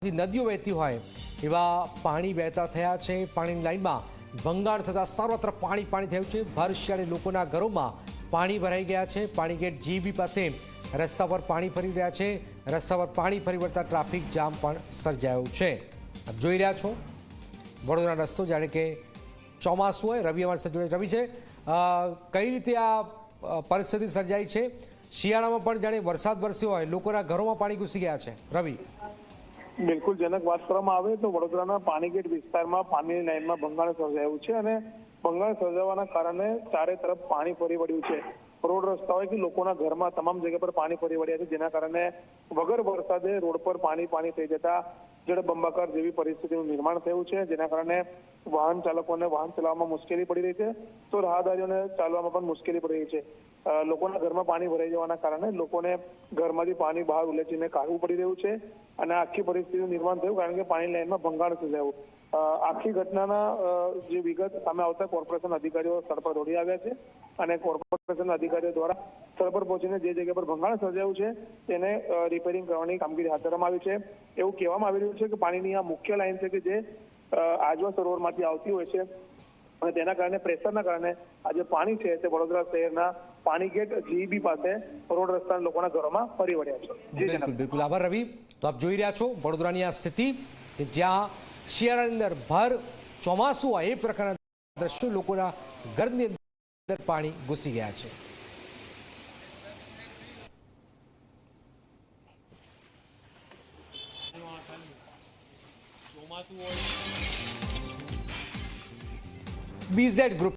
નદીઓ વહેતી હોય એવા પાણી વહેતા થયા છે। પાણીની લાઇનમાં ભંગાણ થતાં સર્વત્ર પાણી થયું છે। ભર શિયાળે લોકોના ઘરોમાં પાણી ભરાઈ ગયા છે। પાણીગેટ જીબી પાસે રસ્તા પર પાણી ફરી રહ્યા છે। રસ્તા પર પાણી ફરી વળતા ટ્રાફિક જામ પણ સર્જાયો છે। આપ જોઈ રહ્યા છો વડોદરા રસ્તો જાણે કે ચોમાસું હોય। રવિ અમારી સાથે રવિ છે, કઈ રીતે આ પરિસ્થિતિ સર્જાઈ છે? શિયાળામાં પણ જાણે વરસાદ વરસ્યો હોય, લોકોના ઘરોમાં પાણી ઘૂસી ગયા છે। રવિ, બિલકુલ જનક વાત કરવામાં આવે તો વડોદરાના પાણીગેટ વિસ્તારમાં પાણીની લાઇનમાં ભંગાણ સર્જાયું છે અને ભંગાણ સર્જાવાના કારણે ચારે તરફ પાણી ફરી વળ્યું છે। રોડ રસ્તા હોય કે લોકોના ઘરમાં તમામ જગ્યા પર પાણી ફરી વળ્યા છે, જેના કારણે વગર વરસાદે રોડ પર પાણી થઈ જતા જળબંબાકાર જેવી પરિસ્થિતિનું નિર્માણ થયું છે, જેના કારણે વાહન ચાલકોને વાહન ચલાવવામાં મુશ્કેલી પડી રહી છે તો રાહદારીઓને ચાલવામાં પણ મુશ્કેલી પડી રહી છે। લોકોના ઘરમાં પાણી ભરાઈ જવાના કારણે લોકોને ઘરમાંથી પાણી બહાર ઉલેચીને કાઢવું પડી રહ્યું છે અને આખી પરિસ્થિતિનું નિર્માણ થયું કારણ કે પાણી લાઇનમાં ભંગાણ સર્જાયું। આખી ઘટનાના જે વિગત સામે આવતા કોર્પોરેશન અધિકારીઓ સ્થળ પર દોડી આવ્યા છે અને કોર્પોરેશન અધિકારીઓ દ્વારા સ્થળ પર પહોંચીને જે જગ્યા પર ભંગાણ સર્જાયું છે તેને રિપેરિંગ કરવાની કામગીરી હાથ ધરવામાં આવી છે। એવું કહેવામાં આવી રહ્યું છે કે પાણીની આ મુખ્ય લાઇન છે કે જે આજવા સરોવરમાંથી આવતી હોય છે અને તેના કારણે પ્રેશરના કારણે આ જે પાણી છે તે વડોદરા શહેરના પાણીગેટ જીબી પાસે રોડ રસ્તા લોકોના ઘરોમાં ફરી વળ્યા છે। બિલકુલ બિલકુલ આભાર રવિ। તો આપ જોઈ રહ્યા છો વડોદરાની આ સ્થિતિ કે જ્યાં શિયાળાની અંદર ભર ચોમાસું હોય એ પ્રકારના દ્રશ્યો, લોકોના ઘરની અંદર પાણી ઘૂસી ગયા છે। BZ group